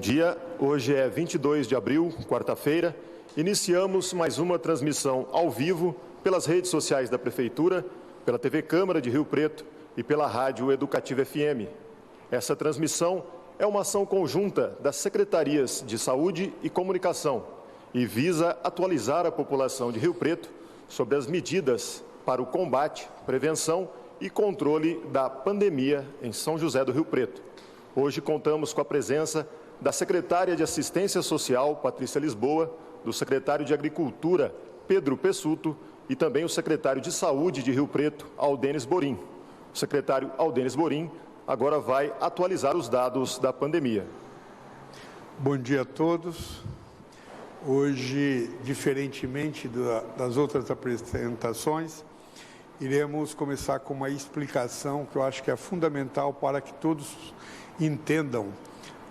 dia, hoje é 22 de abril, quarta-feira. Iniciamos mais uma transmissão ao vivo pelas redes sociais da Prefeitura, pela TV Câmara de Rio Preto e pela Rádio Educativa FM. Essa transmissão é uma ação conjunta das Secretarias de Saúde e Comunicação e visa atualizar a população de Rio Preto sobre as medidas para o combate, prevenção e controle da pandemia em São José do Rio Preto. Hoje contamos com a presença da secretária de Assistência Social, Patrícia Lisboa, do secretário de Agricultura, Pedro Pessuto, e também o secretário de Saúde de Rio Preto, Aldenes Borim. O secretário Aldenes Borim agora vai atualizar os dados da pandemia. Bom dia a todos. Hoje, diferentemente das outras apresentações, iremos começar com uma explicação que eu acho que é fundamental para que todos entendam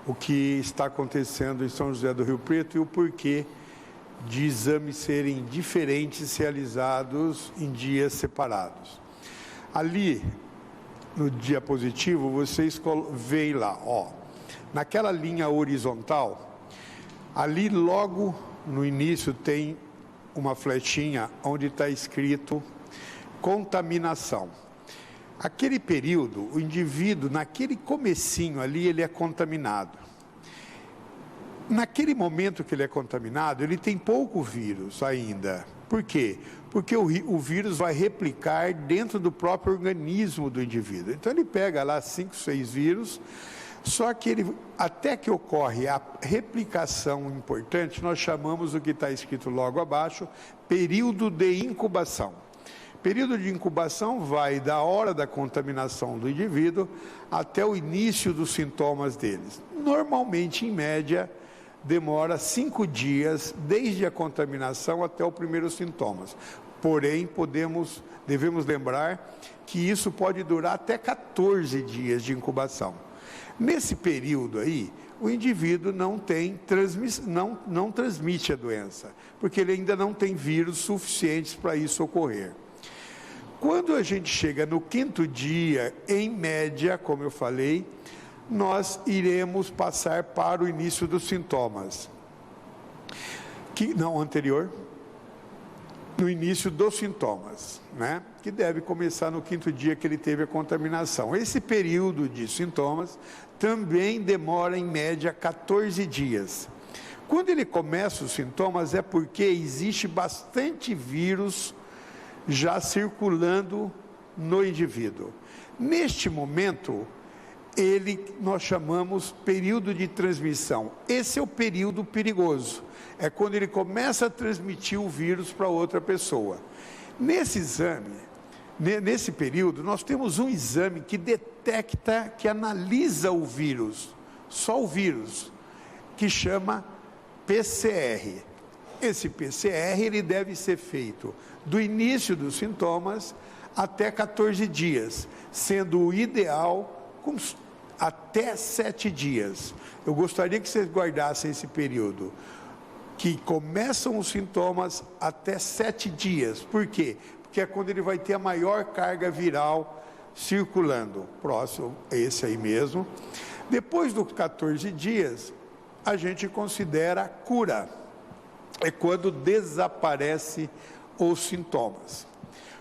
o que está acontecendo em São José do Rio Preto e o porquê de exames serem diferentes realizados em dias separados. Ali, no diapositivo, vocês veem lá, naquela linha horizontal, ali logo no início tem uma flechinha onde está escrito contaminação. Aquele período, o indivíduo, naquele comecinho ali, ele é contaminado. Naquele momento que ele é contaminado, ele tem pouco vírus ainda. Por quê? Porque o vírus vai replicar dentro do próprio organismo do indivíduo. Então, ele pega lá 5, 6 vírus, só que até que ocorre a replicação importante, nós chamamos o que está escrito logo abaixo, período de incubação. Período de incubação vai da hora da contaminação do indivíduo até o início dos sintomas deles. Normalmente, em média, demora 5 dias desde a contaminação até os primeiros sintomas. Porém, devemos lembrar que isso pode durar até 14 dias de incubação. Nesse período aí, o indivíduo não transmite a doença, porque ele ainda não tem vírus suficientes para isso ocorrer. Quando a gente chega no 5º dia, em média, como eu falei, nós iremos passar para o início dos sintomas. No início dos sintomas, né? Que deve começar no 5º dia que ele teve a contaminação. Esse período de sintomas também demora, em média, 14 dias. Quando ele começa os sintomas é porque existe bastante vírus já circulando no indivíduo. Neste momento, nós chamamos período de transmissão. Esse é o período perigoso. É quando ele começa a transmitir o vírus para outra pessoa. Nesse exame, nesse período, nós temos um exame que detecta, que analisa o vírus, só o vírus, que chama PCR. Esse PCR ele deve ser feito do início dos sintomas até 14 dias, sendo o ideal até 7 dias. Eu gostaria que vocês guardassem esse período, que começam os sintomas até 7 dias. Por quê? Porque é quando ele vai ter a maior carga viral circulando. Próximo, esse aí mesmo. Depois dos 14 dias, a gente considera cura. É quando desaparece os sintomas.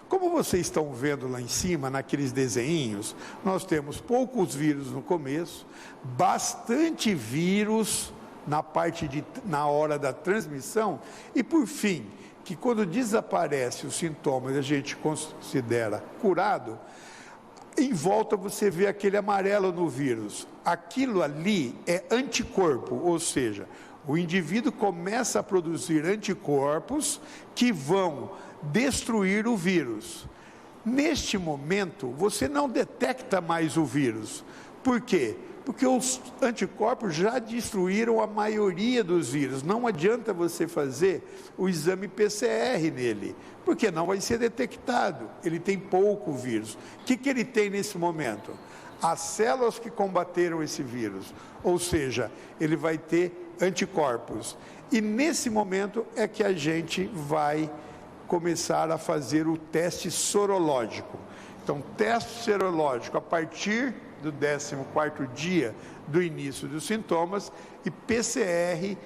Como vocês estão vendo lá em cima, naqueles desenhinhos, nós temos poucos vírus no começo, bastante vírus na hora da transmissão, e por fim, que quando desaparece os sintomas, a gente considera curado, em volta você vê aquele amarelo no vírus. Aquilo ali é anticorpo, ou seja, o indivíduo começa a produzir anticorpos que vão destruir o vírus. Neste momento, você não detecta mais o vírus. Por quê? Porque os anticorpos já destruíram a maioria dos vírus. Não adianta você fazer o exame PCR nele, porque não vai ser detectado. Ele tem pouco vírus. O que ele tem nesse momento? As células que combateram esse vírus. Ou seja, ele vai ter anticorpos. E nesse momento é que a gente vai começar a fazer o teste sorológico. Então, teste serológico a partir do 14º dia do início dos sintomas e PCR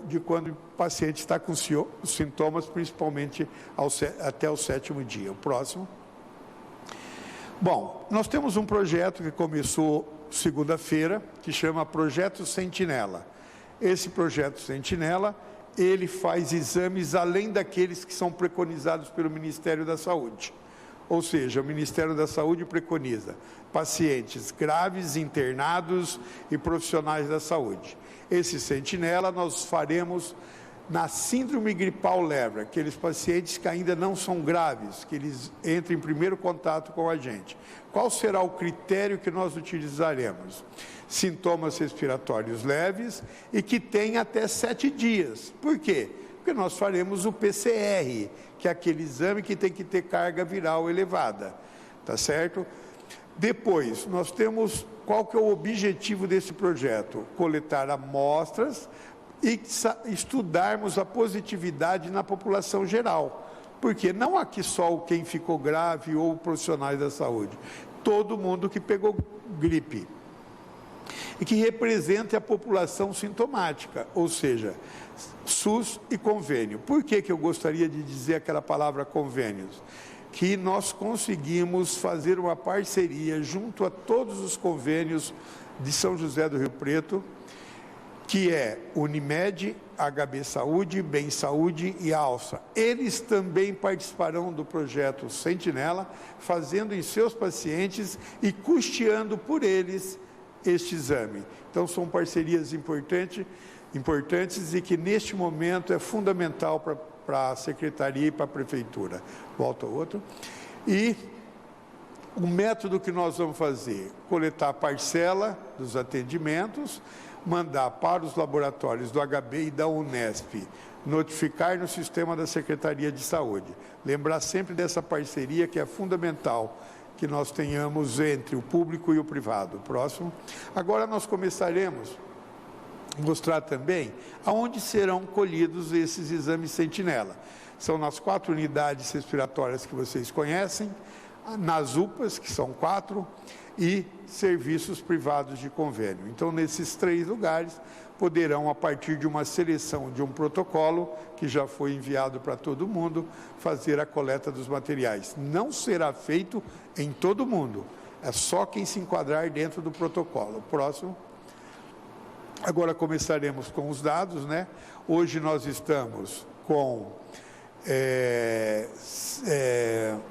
de quando o paciente está com os sintomas, principalmente até o 7º dia. O próximo. Bom, nós temos um projeto que começou segunda-feira, que chama Projeto Sentinela. Esse Projeto Sentinela, ele faz exames além daqueles que são preconizados pelo Ministério da Saúde. Ou seja, o Ministério da Saúde preconiza pacientes graves, internados e profissionais da saúde. Esse sentinela nós faremos na síndrome gripal leve, aqueles pacientes que ainda não são graves, que eles entram em primeiro contato com a gente. Qual será o critério que nós utilizaremos? Sintomas respiratórios leves e que tem até 7 dias. Por quê? Porque nós faremos o PCR, que é aquele exame que tem que ter carga viral elevada, tá certo? Depois, nós temos, qual que é o objetivo desse projeto? Coletar amostras e estudarmos a positividade na população geral. Porque não aqui só quem ficou grave ou profissionais da saúde, todo mundo que pegou gripe. E que represente a população sintomática, ou seja, SUS e convênio. Por que eu gostaria de dizer aquela palavra convênios? Que nós conseguimos fazer uma parceria junto a todos os convênios de São José do Rio Preto, que é Unimed, HB Saúde, Bem Saúde e Alça. Eles também participarão do projeto Sentinela, fazendo em seus pacientes e custeando por eles este exame. Então, são parcerias importantes e que, neste momento, é fundamental para a Secretaria e para a Prefeitura. Volta ao outro. E o método que nós vamos fazer, coletar a parcela dos atendimentos, mandar para os laboratórios do HB e da Unesp, notificar no sistema da Secretaria de Saúde. Lembrar sempre dessa parceria que é fundamental, que nós tenhamos entre o público e o privado. Próximo. Agora nós começaremos a mostrar também aonde serão colhidos esses exames sentinela. São nas 4 unidades respiratórias que vocês conhecem, nas UPAs, que são 4, e serviços privados de convênio. Então, nesses 3 lugares, poderão, a partir de uma seleção de um protocolo, que já foi enviado para todo mundo, fazer a coleta dos materiais. Não será feito em todo mundo, é só quem se enquadrar dentro do protocolo. Próximo. Agora começaremos com os dados, né? Hoje nós estamos com,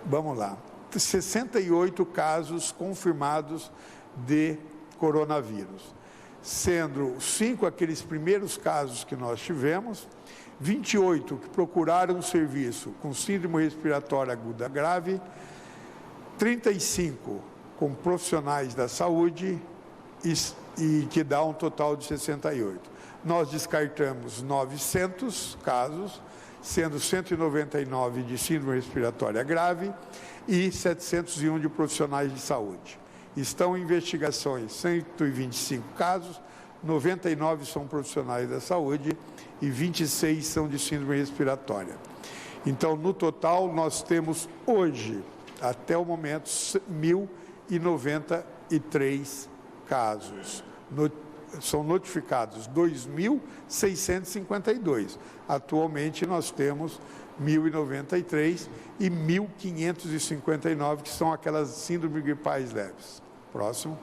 vamos lá, 68 casos confirmados de coronavírus, sendo 5 aqueles primeiros casos que nós tivemos, 28 que procuraram serviço com síndrome respiratória aguda grave, 35 com profissionais da saúde e que dá um total de 68. Nós descartamos 900 casos, sendo 199 de síndrome respiratória grave e 701 de profissionais de saúde. Estão em investigações 125 casos, 99 são profissionais da saúde e 26 são de síndrome respiratória. Então, no total, nós temos hoje, até o momento, 1.093 casos. São notificados 2.652. Atualmente, nós temos 1.093 e 1.559, que são aquelas síndromes gripais leves. Próximo.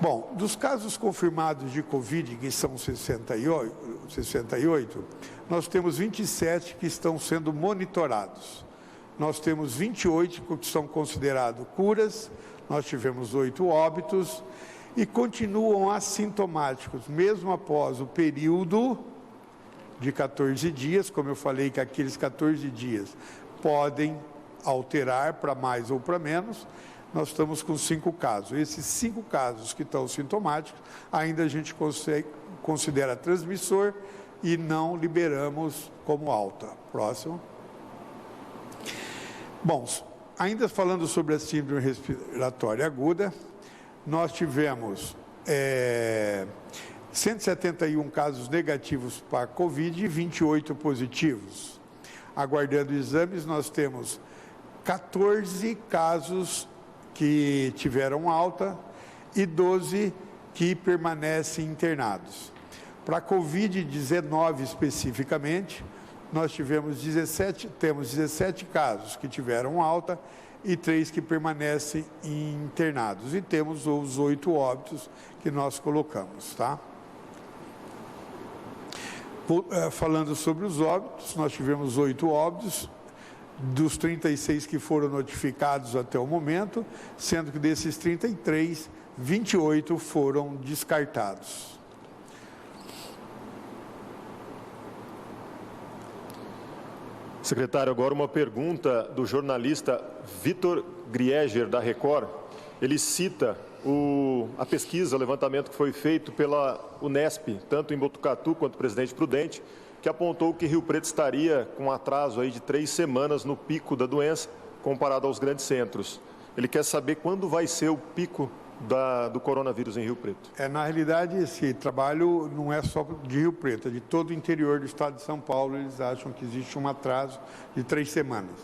Bom, dos casos confirmados de Covid, que são 68, nós temos 27 que estão sendo monitorados. Nós temos 28 que são considerados curas, nós tivemos 8 óbitos e continuam assintomáticos, mesmo após o período de 14 dias, como eu falei que aqueles 14 dias podem alterar para mais ou para menos. Nós estamos com 5 casos. Esses 5 casos que estão sintomáticos, ainda a gente considera transmissor e não liberamos como alta. Próximo. Bom, ainda falando sobre a síndrome respiratória aguda, nós tivemos 171 casos negativos para Covid e 28 positivos. Aguardando exames, nós temos 14 casos que tiveram alta e 12 que permanecem internados. Para a Covid-19 especificamente, nós temos 17 casos que tiveram alta e 3 que permanecem internados. E temos os 8 óbitos que nós colocamos, tá? Falando sobre os óbitos, nós tivemos 8 óbitos, dos 36 que foram notificados até o momento, sendo que desses 33, 28 foram descartados. Secretário, agora uma pergunta do jornalista Vitor Grieger, da Record. Ele cita a pesquisa, o levantamento que foi feito pela Unesp, tanto em Botucatu quanto Presidente Prudente, que apontou que Rio Preto estaria com um atraso aí de 3 semanas no pico da doença, comparado aos grandes centros. Ele quer saber quando vai ser o pico do coronavírus em Rio Preto. Na realidade, esse trabalho não é só de Rio Preto, é de todo o interior do estado de São Paulo. Eles acham que existe um atraso de 3 semanas.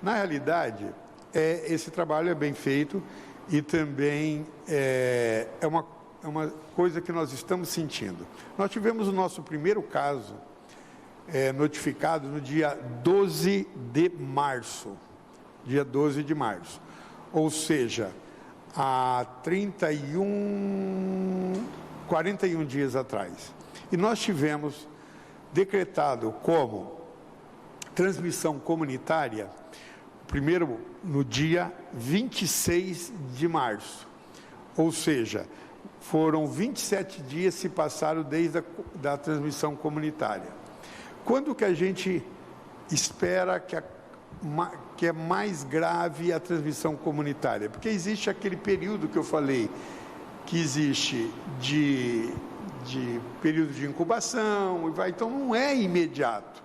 Na realidade, esse trabalho é bem feito e também é uma coisa que nós estamos sentindo. Nós tivemos o nosso primeiro caso notificado no dia 12 de março. Dia 12 de março. Ou seja, há 41 dias atrás. E nós tivemos decretado como transmissão comunitária, primeiro no dia 26 de março. Ou seja, foram 27 dias se passaram desde a transmissão comunitária. Quando que a gente espera que é mais grave a transmissão comunitária? Porque existe aquele período que eu falei, que existe de período de incubação, então não é imediato,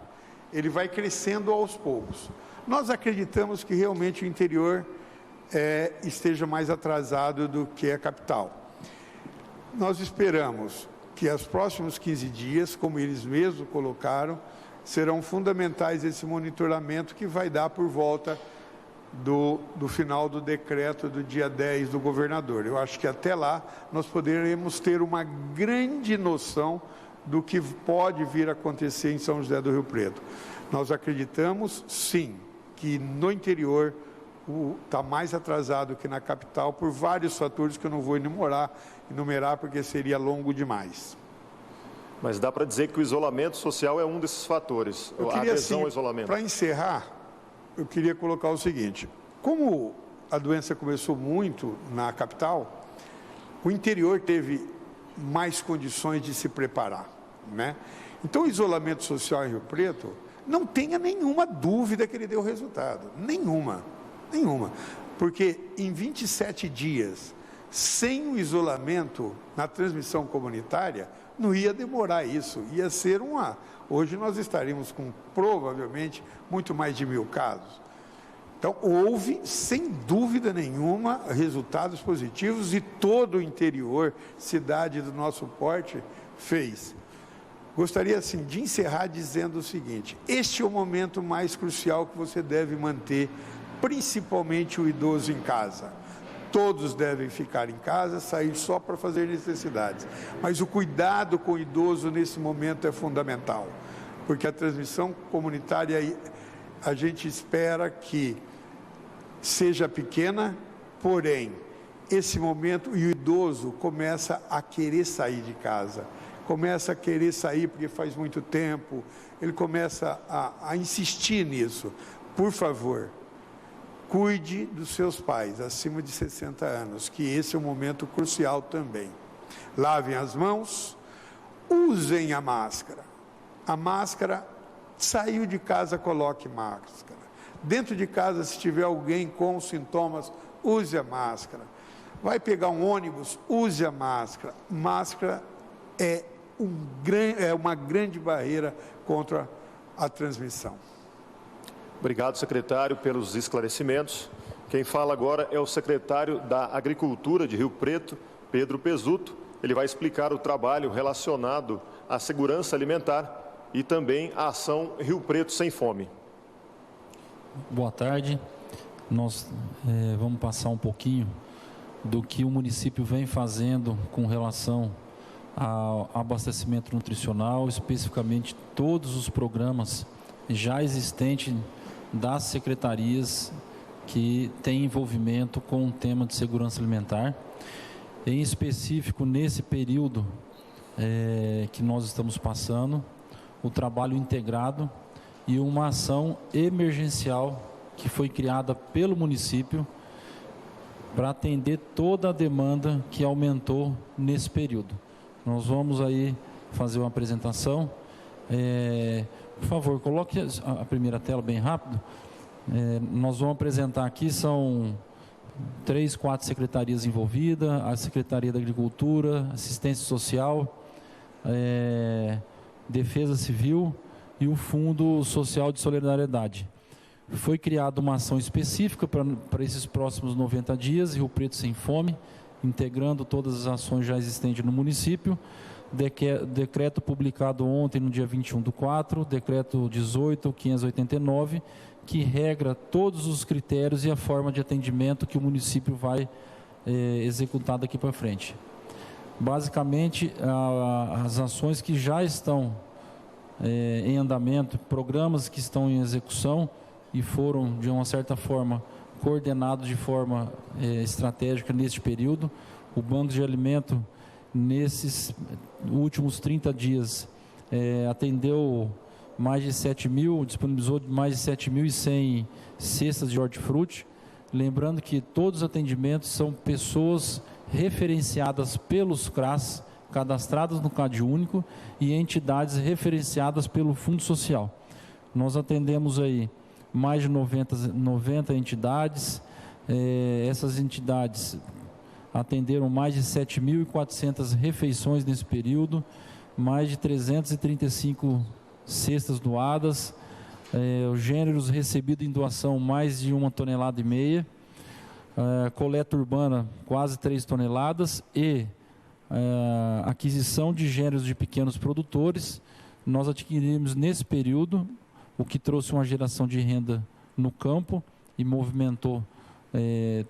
ele vai crescendo aos poucos. Nós acreditamos que realmente o interior esteja mais atrasado do que a capital. Nós esperamos que os próximos 15 dias, como eles mesmos colocaram, serão fundamentais esse monitoramento que vai dar por volta do final do decreto do dia 10 do governador. Eu acho que até lá nós poderemos ter uma grande noção do que pode vir a acontecer em São José do Rio Preto. Nós acreditamos, sim, que no interior está mais atrasado que na capital por vários fatores que eu não vou enumerar porque seria longo demais. Mas dá para dizer que o isolamento social é um desses fatores, a adesão ao isolamento. Para encerrar, eu queria colocar o seguinte: como a doença começou muito na capital, o interior teve mais condições de se preparar, né? Então, o isolamento social em Rio Preto, não tenha nenhuma dúvida que ele deu resultado, nenhuma, porque em 27 dias, sem o isolamento na transmissão comunitária, não ia demorar isso, ia ser hoje nós estaríamos com provavelmente muito mais de 1000 casos. Então houve, sem dúvida nenhuma, resultados positivos e todo o interior, cidade do nosso porte, fez. Gostaria assim de encerrar dizendo o seguinte: este é o momento mais crucial que você deve manter, principalmente o idoso em casa. Todos devem ficar em casa, sair só para fazer necessidades. Mas o cuidado com o idoso nesse momento é fundamental, porque a transmissão comunitária, a gente espera que seja pequena, porém, esse momento, e o idoso começa a querer sair de casa, começa a querer sair porque faz muito tempo, ele começa a insistir nisso. Por favor, cuide dos seus pais acima de 60 anos, que esse é um momento crucial também. Lavem as mãos, usem a máscara. A máscara, saiu de casa, coloque máscara. Dentro de casa, se tiver alguém com sintomas, use a máscara. Vai pegar um ônibus, use a máscara. Máscara é uma grande barreira contra a transmissão. Obrigado, secretário, pelos esclarecimentos. Quem fala agora é o secretário da Agricultura de Rio Preto, Pedro Pesuto. Ele vai explicar o trabalho relacionado à segurança alimentar e também a ação Rio Preto Sem Fome. Boa tarde. Nós vamos passar um pouquinho do que o município vem fazendo com relação ao abastecimento nutricional, especificamente todos os programas já existentes das secretarias que têm envolvimento com o tema de segurança alimentar. Em específico, nesse período que nós estamos passando, o trabalho integrado e uma ação emergencial que foi criada pelo município para atender toda a demanda que aumentou nesse período. Nós vamos aí fazer uma apresentação. Por favor, coloque a primeira tela bem rápido. Nós vamos apresentar aqui, são 3, 4 secretarias envolvidas, a Secretaria da Agricultura, Assistência Social, Defesa Civil e o Fundo Social de Solidariedade. Foi criada uma ação específica para esses próximos 90 dias, Rio Preto Sem Fome, integrando todas as ações já existentes no município. Decreto publicado ontem, no dia 21/4, decreto 18.589, que regra todos os critérios e a forma de atendimento que o município vai executar daqui para frente. Basicamente, as ações que já estão em andamento, programas que estão em execução e foram, de uma certa forma, coordenados de forma estratégica neste período. O Banco de Alimento, nesses últimos 30 dias, atendeu mais de 7.000, disponibilizou mais de 7.100 cestas de hortifruti. Lembrando que todos os atendimentos são pessoas referenciadas pelos CRAS, cadastradas no CAD único, e entidades referenciadas pelo Fundo Social. Nós atendemos aí mais de 90 entidades. Essas entidades atenderam mais de 7.400 refeições nesse período, mais de 335 cestas doadas, os gêneros recebidos em doação mais de 1,5 toneladas, coleta urbana quase 3 toneladas e aquisição de gêneros de pequenos produtores. Nós adquirimos nesse período, o que trouxe uma geração de renda no campo e movimentou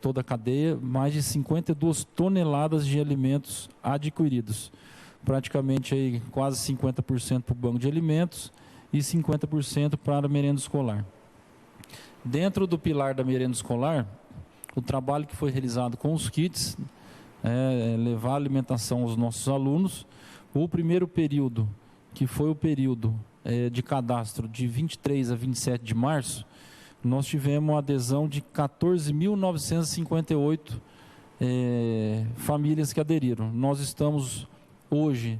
toda a cadeia, mais de 52 toneladas de alimentos adquiridos. Praticamente aí quase 50% para o banco de alimentos e 50% para a merenda escolar. Dentro do pilar da merenda escolar, o trabalho que foi realizado com os kits, levar alimentação aos nossos alunos. O primeiro período, que foi o período de cadastro de 23 a 27 de março, nós tivemos uma adesão de 14.958 famílias que aderiram. Nós estamos hoje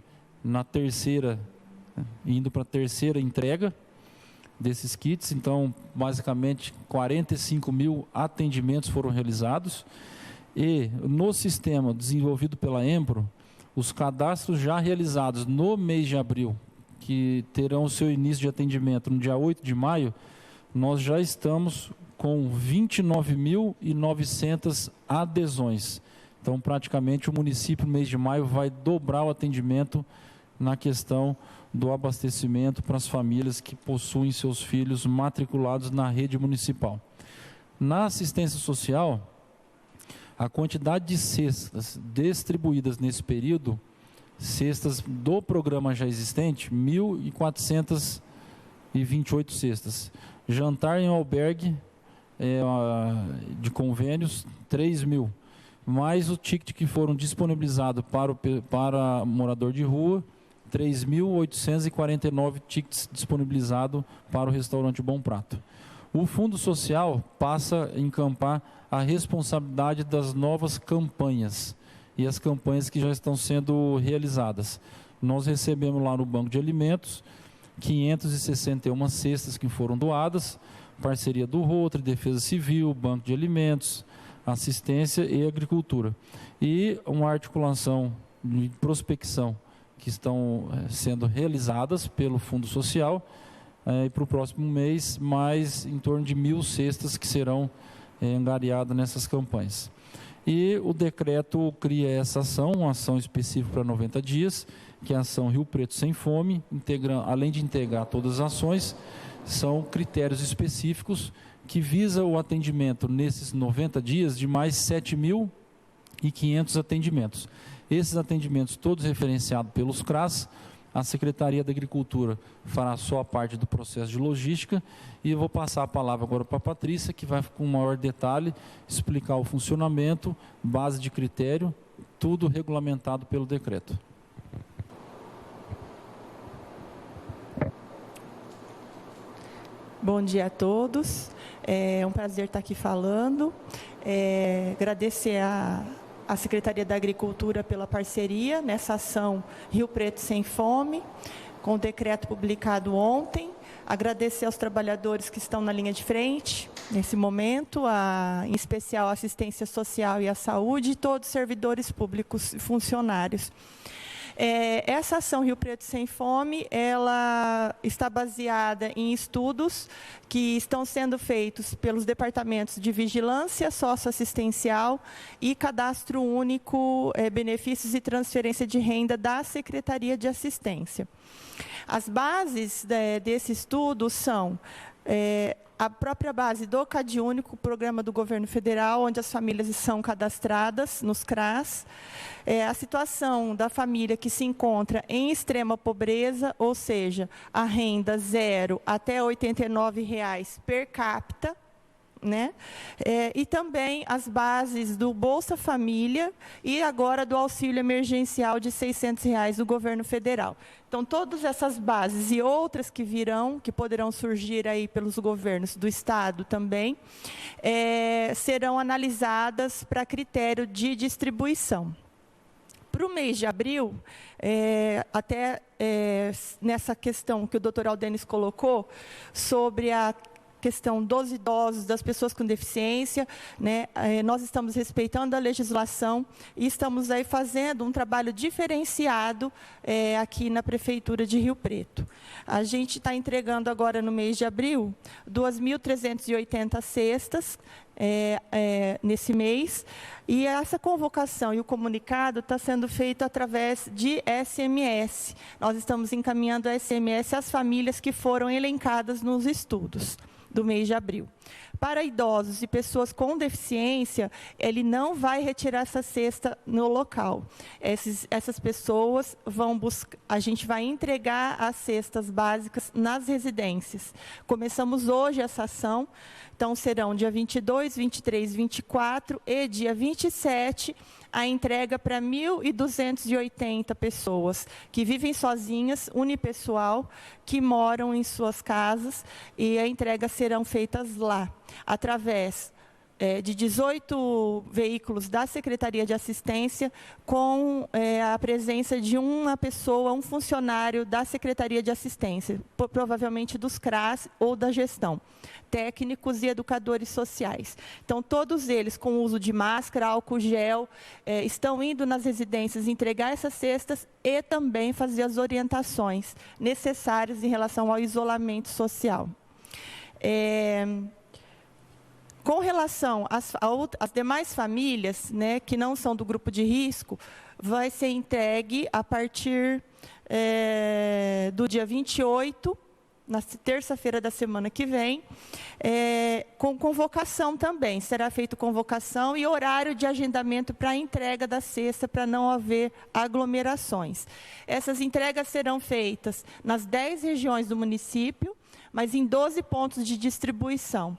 indo para a terceira entrega desses kits. Então, basicamente, 45.000 atendimentos foram realizados. E no sistema desenvolvido pela Empro, os cadastros já realizados no mês de abril, que terão o seu início de atendimento no dia 8 de maio, nós já estamos com 29.900 adesões. Então, praticamente, o município, no mês de maio, vai dobrar o atendimento na questão do abastecimento para as famílias que possuem seus filhos matriculados na rede municipal. Na assistência social, a quantidade de cestas distribuídas nesse período, cestas do programa já existente, 1.428 cestas. Jantar em albergue de convênios, 3.000. Mais o ticket que foram disponibilizados para morador de rua, 3.849 tickets disponibilizados para o restaurante Bom Prato. O Fundo Social passa a encampar a responsabilidade das novas campanhas e as campanhas que já estão sendo realizadas. Nós recebemos lá no Banco de Alimentos 561 cestas que foram doadas, parceria do Rotary, Defesa Civil, Banco de Alimentos, Assistência e Agricultura. E uma articulação de prospecção que estão sendo realizadas pelo Fundo Social, e para o próximo mês, mais em torno de 1.000 cestas que serão angariadas nessas campanhas. E o decreto cria essa ação, uma ação específica para 90 dias, que é a ação Rio Preto Sem Fome, além de integrar todas as ações, são critérios específicos que visa o atendimento nesses 90 dias de mais 7.500 atendimentos. Esses atendimentos todos referenciados pelos CRAS. A Secretaria da Agricultura fará só a parte do processo de logística e eu vou passar a palavra agora para a Patrícia, que vai com maior detalhe explicar o funcionamento, base de critério, tudo regulamentado pelo decreto. Bom dia a todos, é um prazer estar aqui falando, agradecer a Secretaria da Agricultura pela parceria nessa ação Rio Preto Sem Fome, com o decreto publicado ontem. Agradecer aos trabalhadores que estão na linha de frente, nesse momento, em especial a assistência social e a saúde, e todos os servidores públicos e funcionários. Essa ação Rio Preto Sem Fome, ela está baseada em estudos que estão sendo feitos pelos departamentos de vigilância socioassistencial e cadastro único, benefícios e transferência de renda da Secretaria de Assistência. As bases desse estudo são a própria base do CadÚnico, programa do governo federal, onde as famílias são cadastradas nos CRAS, a situação da família que se encontra em extrema pobreza, ou seja, a renda 0 até R$ 89,00 per capita, né? E também as bases do Bolsa Família e agora do auxílio emergencial de R$ 600 do governo federal. Então, todas essas bases e outras que virão, que poderão surgir aí pelos governos do Estado também, serão analisadas para critério de distribuição. Para o mês de abril, nessa questão que o doutor Aldenis colocou, sobre a questão dos idosos, das pessoas com deficiência, né? Nós estamos respeitando a legislação e estamos aí fazendo um trabalho diferenciado aqui na Prefeitura de Rio Preto. A gente está entregando agora no mês de abril 2.380 cestas nesse mês, e essa convocação e o comunicado está sendo feito através de SMS. Nós estamos encaminhando a SMS às famílias que foram elencadas nos estudos do mês de abril. Para idosos e pessoas com deficiência, ele não vai retirar essa cesta no local. Essas pessoas vão buscar, a gente vai entregar as cestas básicas nas residências. Começamos hoje essa ação, então serão dia 22, 23, 24 e dia 27, a entrega para 1.280 pessoas que vivem sozinhas, unipessoal, que moram em suas casas, e a entrega serão feitas lá, através de 18 veículos da Secretaria de Assistência, com a presença de uma pessoa, um funcionário da Secretaria de Assistência, provavelmente dos CRAS ou da gestão, técnicos e educadores sociais. Então, todos eles, com o uso de máscara, álcool gel, estão indo nas residências entregar essas cestas e também fazer as orientações necessárias em relação ao isolamento social. Com relação às demais famílias, né, que não são do grupo de risco, vai ser entregue a partir do dia 28, na terça-feira da semana que vem, com convocação também. Será feita convocação e horário de agendamento para a entrega da cesta, para não haver aglomerações. Essas entregas serão feitas nas 10 regiões do município, mas em 12 pontos de distribuição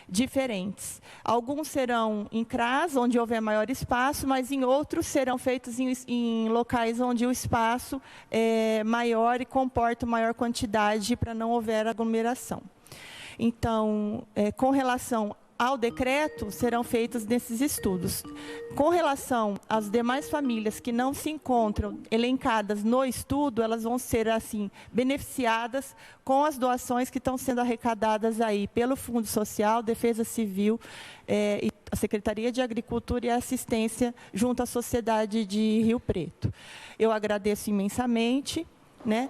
diferentes. Alguns serão em CRAS, onde houver maior espaço, mas em outros serão feitos em locais onde o espaço é maior e comporta maior quantidade, para não houver aglomeração. Então, com relação ao decreto, serão feitos nesses estudos. Com relação às demais famílias que não se encontram elencadas no estudo, elas vão ser, assim, beneficiadas com as doações que estão sendo arrecadadas aí pelo Fundo Social, Defesa Civil, e a Secretaria de Agricultura e Assistência junto à sociedade de Rio Preto. Eu agradeço imensamente, né,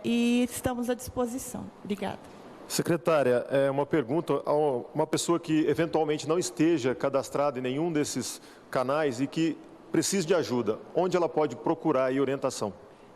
e estamos à disposição. Obrigada. Secretária, uma pergunta a uma pessoa que eventualmente não esteja cadastrada em nenhum desses canais e que precise de ajuda. Onde ela pode procurar aí orientação?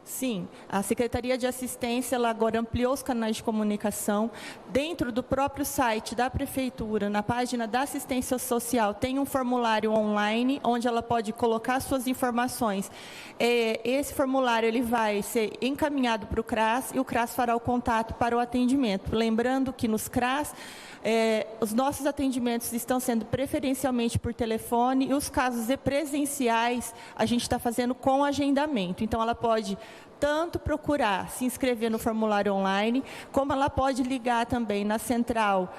Sim, a Secretaria de Assistência ela agora ampliou os canais de comunicação. Dentro do próprio site da Prefeitura, na página da Assistência Social, tem um formulário online, onde ela pode colocar suas informações. Esse formulário ele vai ser encaminhado para o CRAS e o CRAS fará o contato para o atendimento. Lembrando que nos CRAS, os nossos atendimentos estão sendo preferencialmente por telefone e os casos presenciais a gente está fazendo com agendamento. Então, ela pode tanto procurar se inscrever no formulário online, como ela pode ligar também na central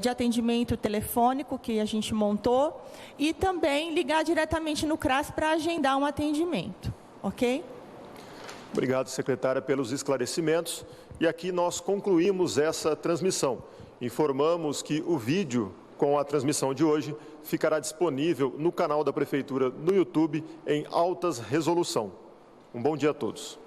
de atendimento telefônico que a gente montou e também ligar diretamente no CRAS para agendar um atendimento, ok? Obrigado, secretária, pelos esclarecimentos. E aqui nós concluímos essa transmissão. Informamos que o vídeo com a transmissão de hoje ficará disponível no canal da Prefeitura no YouTube em alta resolução. Um bom dia a todos.